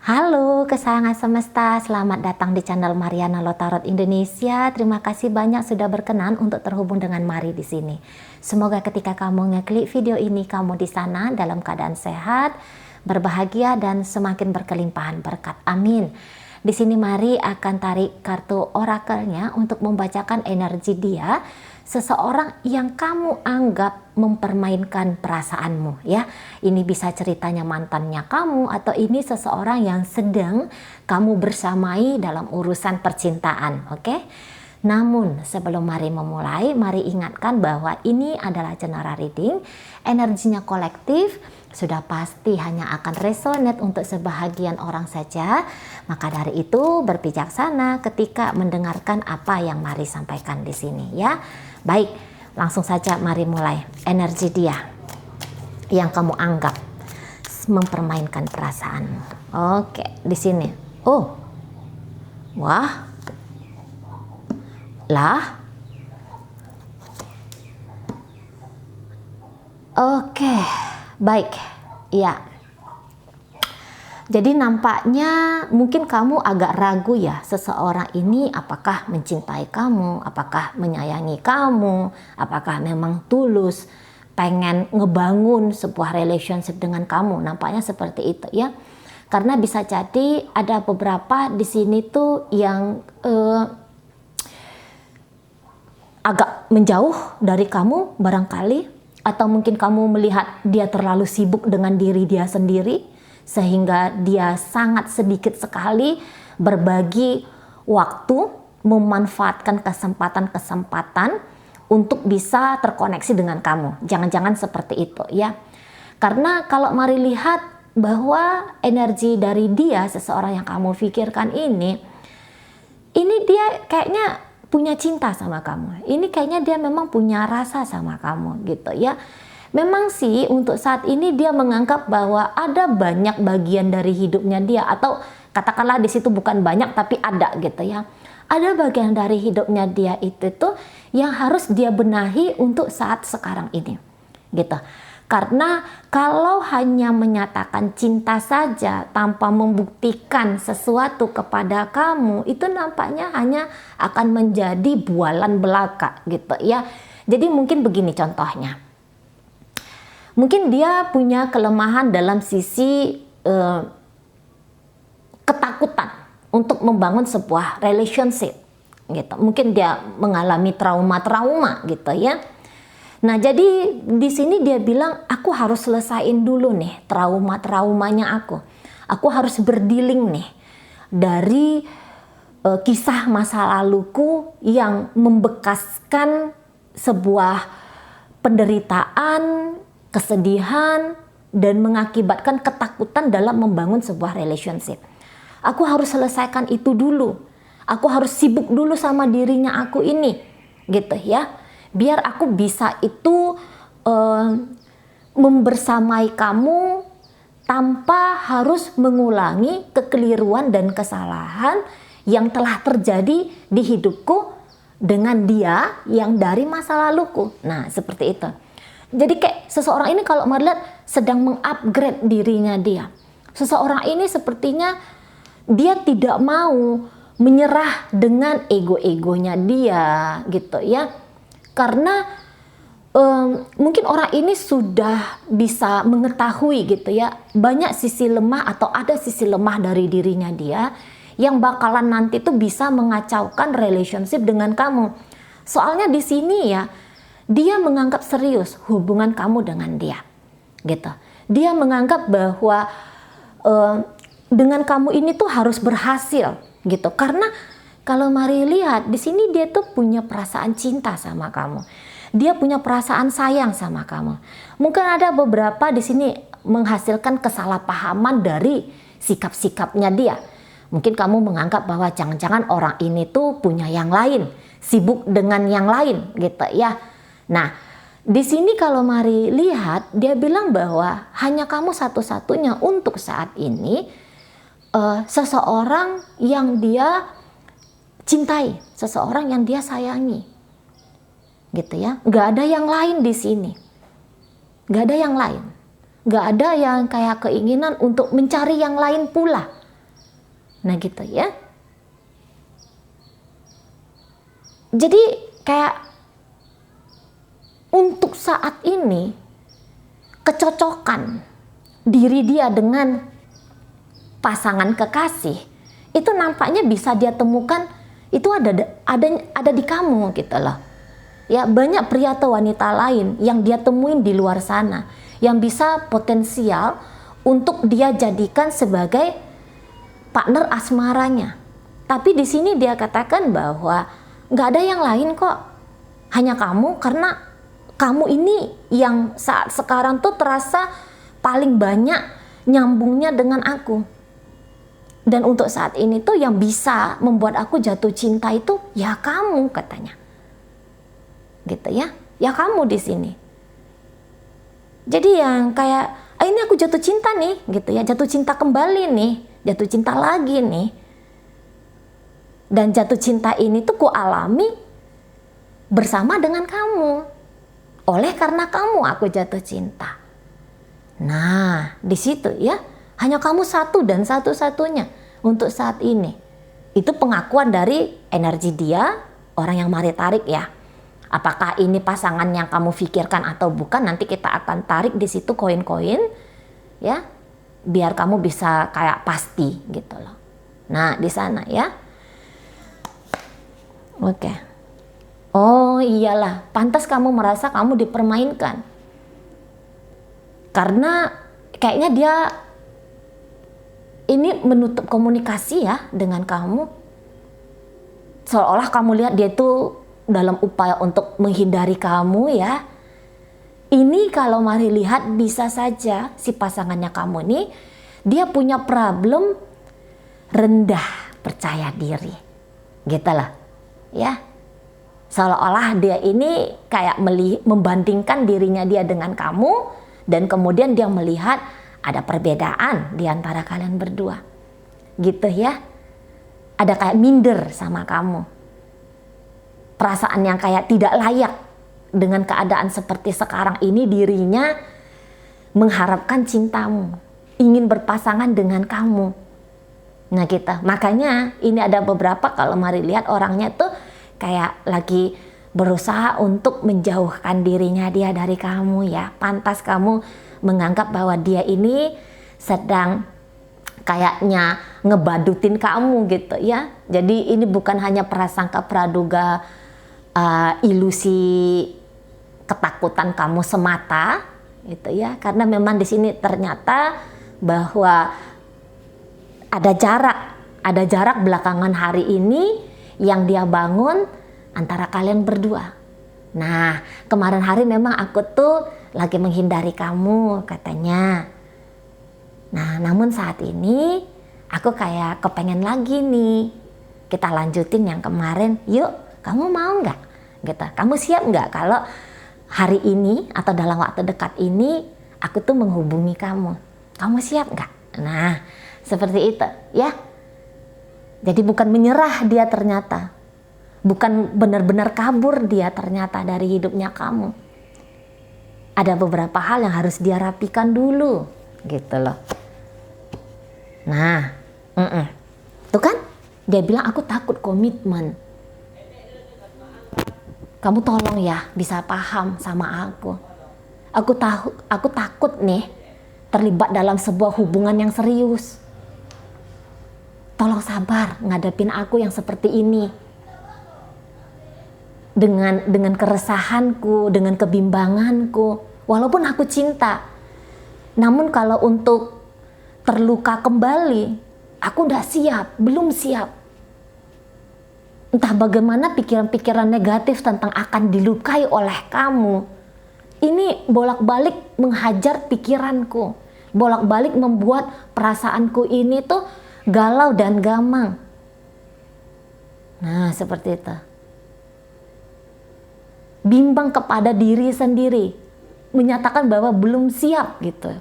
Halo kesayangan semesta, selamat datang di channel Mariana Lotarot Indonesia. Terima kasih banyak sudah berkenan untuk terhubung dengan Mari di sini. Semoga ketika kamu ngeklik video ini, kamu di sana dalam keadaan sehat, berbahagia dan semakin berkelimpahan berkat. Amin. Di sini Mari akan tarik kartu orakelnya untuk membacakan energi dia, seseorang yang kamu anggap mempermainkan perasaanmu ya. Ini bisa ceritanya mantannya kamu, atau ini seseorang yang sedang kamu bersamai dalam urusan percintaan, oke? Namun sebelum Mari memulai, Mari ingatkan bahwa ini adalah general reading, energinya kolektif, sudah pasti hanya akan resonate untuk sebahagian orang saja. Maka dari itu berbijaksana ketika mendengarkan apa yang Mari sampaikan di sini ya. Baik, langsung saja Mari mulai. Energi dia yang kamu anggap mempermainkan perasaanmu. Oke, di sini. Oh. Wah. Lah. Oke, baik. Ya. Jadi nampaknya mungkin kamu agak ragu ya, seseorang ini apakah mencintai kamu, apakah menyayangi kamu, apakah memang tulus pengen ngebangun sebuah relationship dengan kamu. Nampaknya seperti itu ya. Karena bisa jadi ada beberapa di sini tuh yang agak menjauh dari kamu barangkali, atau mungkin kamu melihat dia terlalu sibuk dengan diri dia sendiri, sehingga dia sangat sedikit sekali berbagi waktu, memanfaatkan kesempatan-kesempatan untuk bisa terkoneksi dengan kamu. Jangan-jangan seperti itu ya. Karena kalau Mari lihat bahwa energi dari dia, seseorang yang kamu pikirkan ini dia kayaknya punya cinta sama kamu. Ini kayaknya dia memang punya rasa sama kamu gitu ya. Memang sih untuk saat ini dia menganggap bahwa ada banyak bagian dari hidupnya dia, atau katakanlah di situ bukan banyak tapi ada gitu ya. Ada bagian dari hidupnya dia itu tuh yang harus dia benahi untuk saat sekarang ini. Gitu. Karena kalau hanya menyatakan cinta saja tanpa membuktikan sesuatu kepada kamu, itu nampaknya hanya akan menjadi bualan belaka gitu ya. Jadi mungkin begini contohnya. Mungkin dia punya kelemahan dalam sisi ketakutan untuk membangun sebuah relationship gitu. Mungkin dia mengalami trauma-trauma gitu ya. Nah, jadi di sini dia bilang, aku harus selesaiin dulu nih trauma-traumanya aku. Aku harus berdealing nih dari kisah masa laluku yang membekaskan sebuah penderitaan, kesedihan, dan mengakibatkan ketakutan dalam membangun sebuah relationship. Aku harus selesaikan itu dulu. Aku harus sibuk dulu sama dirinya aku ini, gitu ya. Biar aku bisa itu membersamai kamu tanpa harus mengulangi kekeliruan dan kesalahan yang telah terjadi di hidupku dengan dia yang dari masa laluku. Nah, seperti itu. Jadi kayak seseorang ini kalau melihat sedang mengupgrade dirinya dia. Seseorang ini sepertinya dia tidak mau menyerah dengan ego-egonya dia gitu ya. Karena mungkin orang ini sudah bisa mengetahui gitu ya, banyak sisi lemah atau ada sisi lemah dari dirinya dia yang bakalan nanti tuh bisa mengacaukan relationship dengan kamu. Soalnya di sini ya, dia menganggap serius hubungan kamu dengan dia, gitu. Dia menganggap bahwa dengan kamu ini tuh harus berhasil, gitu. Karena kalau Mari lihat di sini dia tuh punya perasaan cinta sama kamu. Dia punya perasaan sayang sama kamu. Mungkin ada beberapa di sini menghasilkan kesalahpahaman dari sikap-sikapnya dia. Mungkin kamu menganggap bahwa jangan-jangan orang ini tuh punya yang lain, sibuk dengan yang lain, gitu ya. Nah, di sini kalau Mari lihat, dia bilang bahwa hanya kamu satu-satunya untuk saat ini seseorang yang dia cintai, seseorang yang dia sayangi, gitu ya. Gak ada yang lain di sini, gak ada yang lain, gak ada yang kayak keinginan untuk mencari yang lain pula, Nah gitu ya. Jadi kayak untuk saat ini kecocokan diri dia dengan pasangan kekasih itu nampaknya bisa dia temukan itu ada di kamu gitu loh. Ya, banyak pria atau wanita lain yang dia temuin di luar sana yang bisa potensial untuk dia jadikan sebagai partner asmaranya. Tapi di sini dia katakan bahwa nggak ada yang lain kok, hanya kamu, karena kamu ini yang saat sekarang tuh terasa paling banyak nyambungnya dengan aku. Dan untuk saat ini tuh yang bisa membuat aku jatuh cinta itu ya kamu, katanya. Gitu ya. Ya kamu di sini. Jadi yang kayak ini aku jatuh cinta nih, gitu ya. Jatuh cinta kembali nih, jatuh cinta lagi nih. Dan jatuh cinta ini tuh ku alami bersama dengan kamu. Oleh karena kamu aku jatuh cinta. Nah, di situ ya, hanya kamu satu dan satu-satunya untuk saat ini. Itu pengakuan dari energi dia, orang yang mari tarik ya. Apakah ini pasangan yang kamu pikirkan atau bukan, nanti kita akan tarik di situ koin-koin ya, biar kamu bisa kayak pasti gitu loh. Nah, di sana ya. Oke. Oh iyalah, pantas kamu merasa kamu dipermainkan. Karena kayaknya dia ini menutup komunikasi ya dengan kamu. Seolah kamu lihat dia itu dalam upaya untuk menghindari kamu ya. Ini kalau mari lihat bisa saja si pasangannya kamu nih dia punya problem rendah percaya diri. Gitu lah. Ya. Seolah-olah dia ini kayak membandingkan dirinya dia dengan kamu dan kemudian dia melihat ada perbedaan di antara kalian berdua. Gitu ya. Ada kayak minder sama kamu. Perasaan yang kayak tidak layak dengan keadaan seperti sekarang ini, dirinya mengharapkan cintamu, ingin berpasangan dengan kamu. Nah kita, makanya ini ada beberapa kalau mari lihat orangnya tuh kayak lagi berusaha untuk menjauhkan dirinya dia dari kamu ya. Pantas kamu menganggap bahwa dia ini sedang kayaknya ngebadutin kamu gitu ya. Jadi ini bukan hanya prasangka praduga, ilusi ketakutan kamu semata gitu ya, karena memang di sini ternyata bahwa ada jarak belakangan hari ini yang dia bangun antara kalian berdua. Nah kemarin hari memang aku tuh lagi menghindari kamu katanya. Nah namun saat ini aku kayak kepengen lagi nih kita lanjutin yang kemarin, yuk kamu mau nggak? Gitu. Kamu siap nggak kalau hari ini atau dalam waktu dekat ini aku tuh menghubungi kamu? Kamu siap nggak? Nah, seperti itu ya. Jadi bukan menyerah dia ternyata. Bukan benar-benar kabur dia ternyata dari hidupnya kamu. Ada beberapa hal yang harus dia rapikan dulu. Gitu loh. Nah, tuh kan dia bilang aku takut komitmen. Kamu tolong ya bisa paham sama aku. Aku takut nih terlibat dalam sebuah hubungan yang serius. Tolong sabar ngadepin aku yang seperti ini. Dengan keresahanku, dengan kebimbanganku. Walaupun aku cinta. Namun kalau untuk terluka kembali, aku udah siap, belum siap. Entah bagaimana pikiran-pikiran negatif tentang akan dilukai oleh kamu. Ini bolak-balik menghajar pikiranku. Bolak-balik membuat perasaanku ini tuh galau dan gamang. Nah, seperti itu. Bimbang kepada diri sendiri. Menyatakan bahwa belum siap gitu.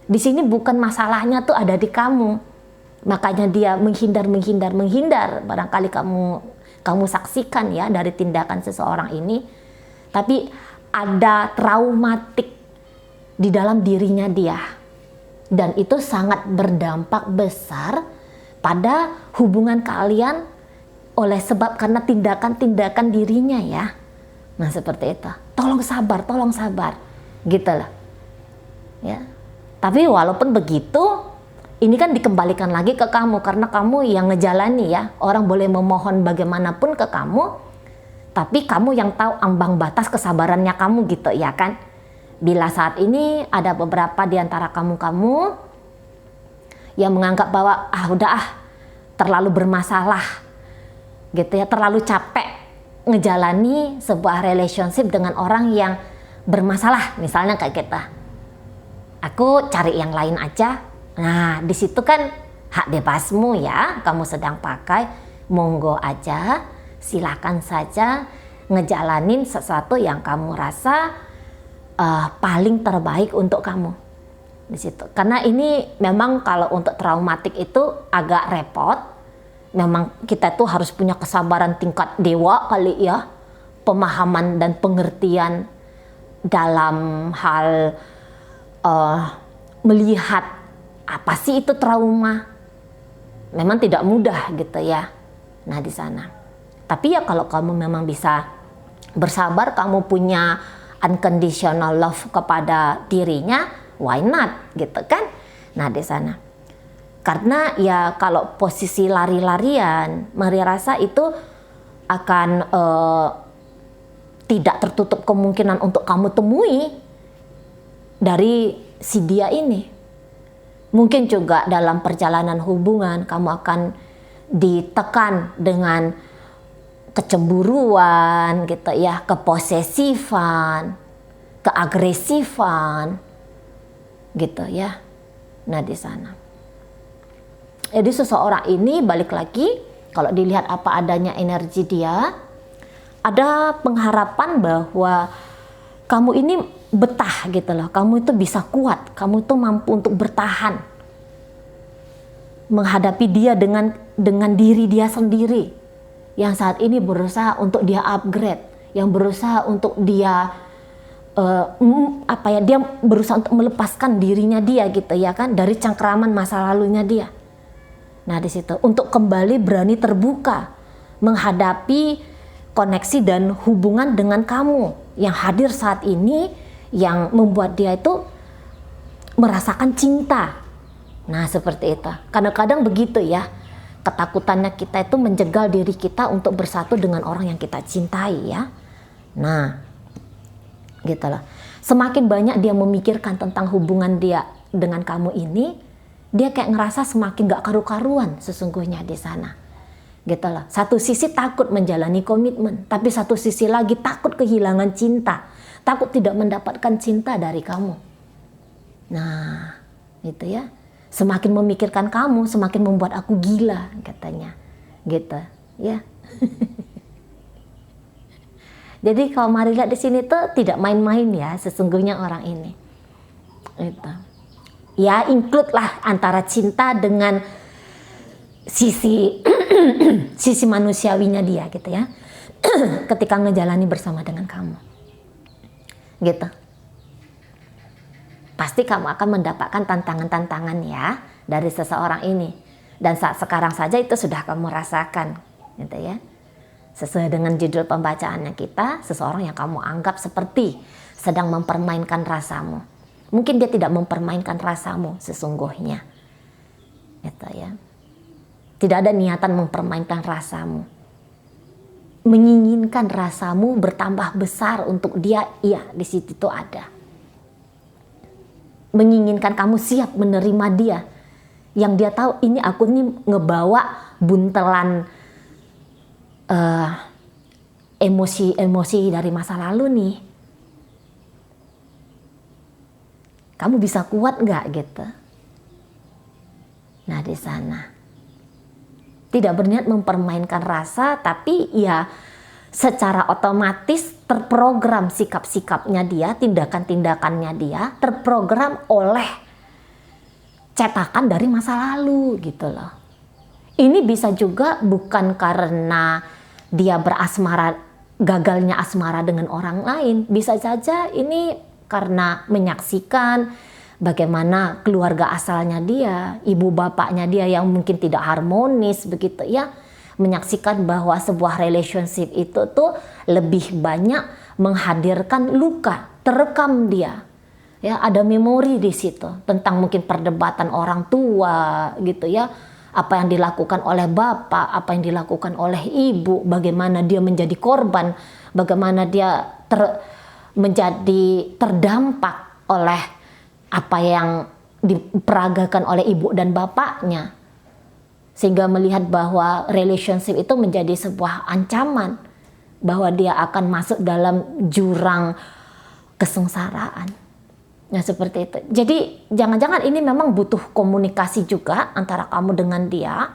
Di sini bukan masalahnya tuh ada di kamu. Makanya dia menghindar. Barangkali kamu saksikan ya dari tindakan seseorang ini. Tapi ada traumatik di dalam dirinya dia. Dan itu sangat berdampak besar pada hubungan kalian oleh sebab karena tindakan-tindakan dirinya ya. Nah seperti itu. Tolong sabar, gitu lah. Ya. Tapi walaupun begitu, ini kan dikembalikan lagi ke kamu karena kamu yang ngejalani ya. Orang boleh memohon bagaimanapun ke kamu, tapi kamu yang tahu ambang batas kesabarannya kamu gitu ya kan. Bila saat ini ada beberapa di antara kamu-kamu yang menganggap bahwa terlalu bermasalah gitu ya, terlalu capek ngejalani sebuah relationship dengan orang yang bermasalah, misalnya kayak kita. Aku cari yang lain aja. Nah, di situ kan hak bebasmu ya, kamu sedang pakai, monggo aja, silakan saja ngejalanin sesuatu yang kamu rasa paling terbaik untuk kamu di situ. Karena ini memang kalau untuk traumatik itu agak repot. Memang kita tuh harus punya kesabaran tingkat dewa kali ya, pemahaman dan pengertian dalam hal melihat apa sih itu trauma. Memang tidak mudah gitu ya. Nah di sana. Tapi ya kalau kamu memang bisa bersabar, kamu punya unconditional love kepada dirinya, why not gitu kan? Nah di sana. Karena ya kalau posisi lari-larian, Maria rasa itu akan tidak tertutup kemungkinan untuk kamu temui dari si dia ini. Mungkin juga dalam perjalanan hubungan kamu akan ditekan dengan kecemburuan gitu ya, keposesifan, keagresifan gitu ya. Nah di sana. Jadi seseorang ini balik lagi, kalau dilihat apa adanya energi dia, ada pengharapan bahwa kamu ini betah gitu loh, kamu itu bisa kuat, kamu itu mampu untuk bertahan menghadapi dia dengan diri dia sendiri yang saat ini berusaha untuk dia upgrade, yang berusaha untuk dia dia berusaha untuk melepaskan dirinya dia gitu ya kan dari cengkraman masa lalunya dia. Nah di situ untuk kembali berani terbuka menghadapi koneksi dan hubungan dengan kamu yang hadir saat ini, yang membuat dia itu merasakan cinta. Nah seperti itu. Kadang-kadang begitu ya, ketakutannya kita itu menjegal diri kita untuk bersatu dengan orang yang kita cintai ya. Nah gitu loh. Semakin banyak dia memikirkan tentang hubungan dia dengan kamu ini, dia kayak ngerasa semakin gak karu-karuan sesungguhnya di sana. Gitu loh. Satu sisi takut menjalani komitmen, tapi satu sisi lagi takut kehilangan cinta, takut tidak mendapatkan cinta dari kamu. Nah, gitu ya. Semakin memikirkan kamu, semakin membuat aku gila katanya. Gitu, ya. Jadi kalau mari lihat di sini tuh tidak main-main ya sesungguhnya orang ini. Itu. Ya, include lah antara cinta dengan sisi sisi manusiawinya dia gitu ya. Ketika ngejalani bersama dengan kamu. Gitu. Pasti kamu akan mendapatkan tantangan-tantangan ya dari seseorang ini. Dan saat sekarang saja itu sudah kamu rasakan gitu ya. Sesuai dengan judul pembacaannya kita, seseorang yang kamu anggap seperti sedang mempermainkan rasamu. Mungkin dia tidak mempermainkan rasamu sesungguhnya. Gitu ya. Tidak ada niatan mempermainkan rasamu. Menginginkan rasamu bertambah besar untuk dia, iya di situ itu ada. Menginginkan kamu siap menerima dia. Yang dia tahu ini aku nih ngebawa buntelan emosi-emosi dari masa lalu nih. Kamu bisa kuat nggak gitu? Nah di sana tidak berniat mempermainkan rasa, tapi ya secara otomatis terprogram sikap-sikapnya dia, tindakan-tindakannya dia terprogram oleh cetakan dari masa lalu gitu loh. Ini bisa juga bukan karena dia berasmara, gagalnya asmara dengan orang lain. Bisa saja ini karena menyaksikan bagaimana keluarga asalnya dia, ibu bapaknya dia yang mungkin tidak harmonis begitu ya. Menyaksikan bahwa sebuah relationship itu tuh lebih banyak menghadirkan luka, terekam dia. Ya, ada memori di situ tentang mungkin perdebatan orang tua gitu ya. Apa yang dilakukan oleh bapak, apa yang dilakukan oleh ibu, bagaimana dia menjadi korban, bagaimana dia menjadi terdampak oleh apa yang diperagakan oleh ibu dan bapaknya. Sehingga melihat bahwa relationship itu menjadi sebuah ancaman, bahwa dia akan masuk dalam jurang kesengsaraan. Nah seperti itu. Jadi jangan-jangan ini memang butuh komunikasi juga antara kamu dengan dia.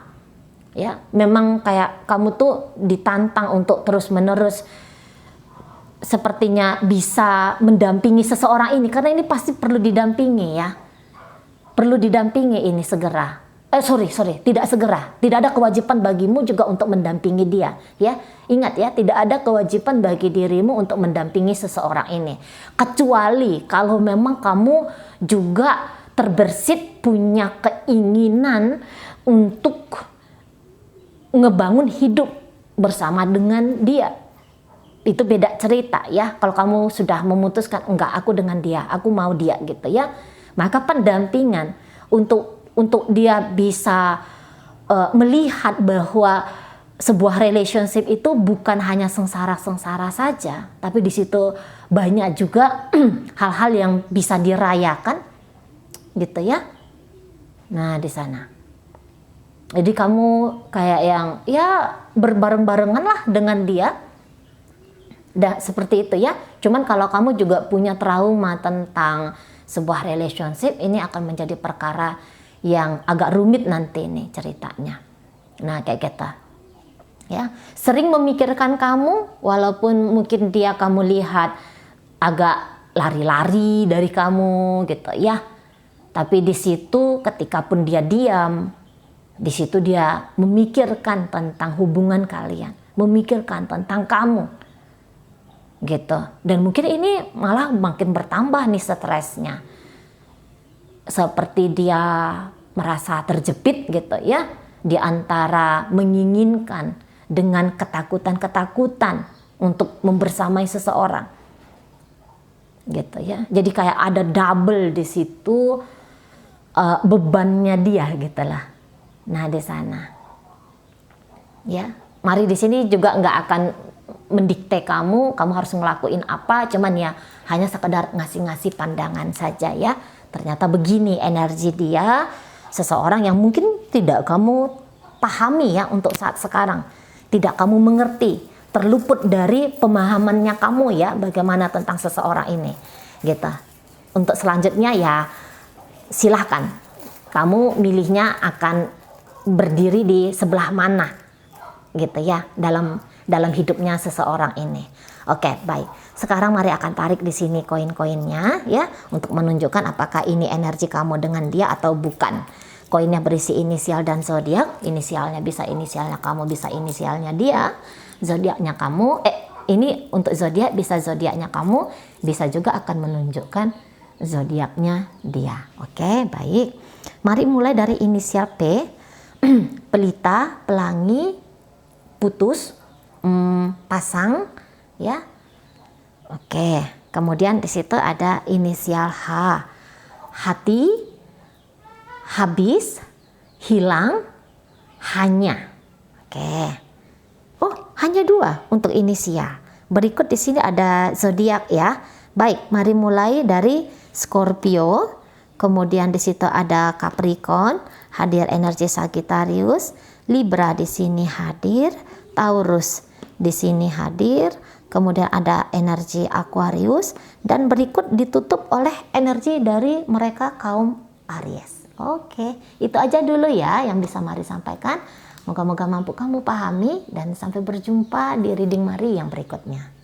Ya, memang kayak kamu tuh ditantang untuk terus-menerus sepertinya bisa mendampingi seseorang ini, karena ini pasti perlu didampingi ya. Perlu didampingi ini segera. Tidak segera. Tidak ada kewajiban bagimu juga untuk mendampingi dia, ya. Ingat ya, tidak ada kewajiban bagi dirimu untuk mendampingi seseorang ini. Kecuali kalau memang kamu juga terbersit punya keinginan untuk ngebangun hidup bersama dengan dia. Itu beda cerita ya. Kalau kamu sudah memutuskan enggak, aku dengan dia, aku mau dia gitu ya. Maka pendampingan untuk dia bisa melihat bahwa sebuah relationship itu bukan hanya sengsara-sengsara saja, tapi di situ banyak juga hal-hal yang bisa dirayakan, gitu ya. Nah di sana, jadi kamu kayak yang ya berbareng-barengan lah dengan dia, seperti itu ya. Cuman kalau kamu juga punya trauma tentang sebuah relationship, ini akan menjadi perkara yang agak rumit nanti nih ceritanya. Nah kayak gitu ya, sering memikirkan kamu, walaupun mungkin dia kamu lihat agak lari-lari dari kamu gitu ya, tapi di situ ketika pun dia diam, di situ dia memikirkan tentang hubungan kalian, memikirkan tentang kamu gitu. Dan mungkin ini malah makin bertambah nih stresnya, seperti dia merasa terjepit gitu ya, di antara menginginkan dengan ketakutan-ketakutan untuk membersamai seseorang gitu ya. Jadi kayak ada double di situ bebannya dia gitulah. Nah di sana ya, mari di sini juga nggak akan mendikte kamu harus ngelakuin apa, cuman ya hanya sekedar ngasih-ngasih pandangan saja ya. Ternyata begini energi dia, seseorang yang mungkin tidak kamu pahami ya untuk saat sekarang, tidak kamu mengerti, terluput dari pemahamannya kamu ya, bagaimana tentang seseorang ini gitu. Untuk selanjutnya ya silahkan kamu milihnya akan berdiri di sebelah mana gitu ya dalam hidupnya seseorang ini. Oke, baik. Sekarang mari akan tarik di sini koin-koinnya ya, untuk menunjukkan apakah ini energi kamu dengan dia atau bukan. Koinnya berisi inisial dan zodiak. Inisialnya bisa inisialnya kamu, bisa inisialnya dia. Zodiaknya kamu, ini untuk zodiak bisa zodiaknya kamu, bisa juga akan menunjukkan zodiaknya dia. Oke, baik. Mari mulai dari inisial P. Pelita, pelangi, putus, pasang ya. Oke, kemudian di situ ada inisial H. Hati, habis, hilang, hanya. Oke. Oh, hanya 2 untuk inisial. Berikut di sini ada zodiak ya. Baik, mari mulai dari Scorpio. Kemudian di situ ada Capricorn, hadir energi Sagittarius, Libra di sini hadir, Taurus di sini hadir, kemudian ada energi Aquarius, dan berikut ditutup oleh energi dari mereka kaum Aries. Oke, itu aja dulu ya yang bisa Mari sampaikan. Moga-moga mampu kamu pahami, dan sampai berjumpa di reading Mari yang berikutnya.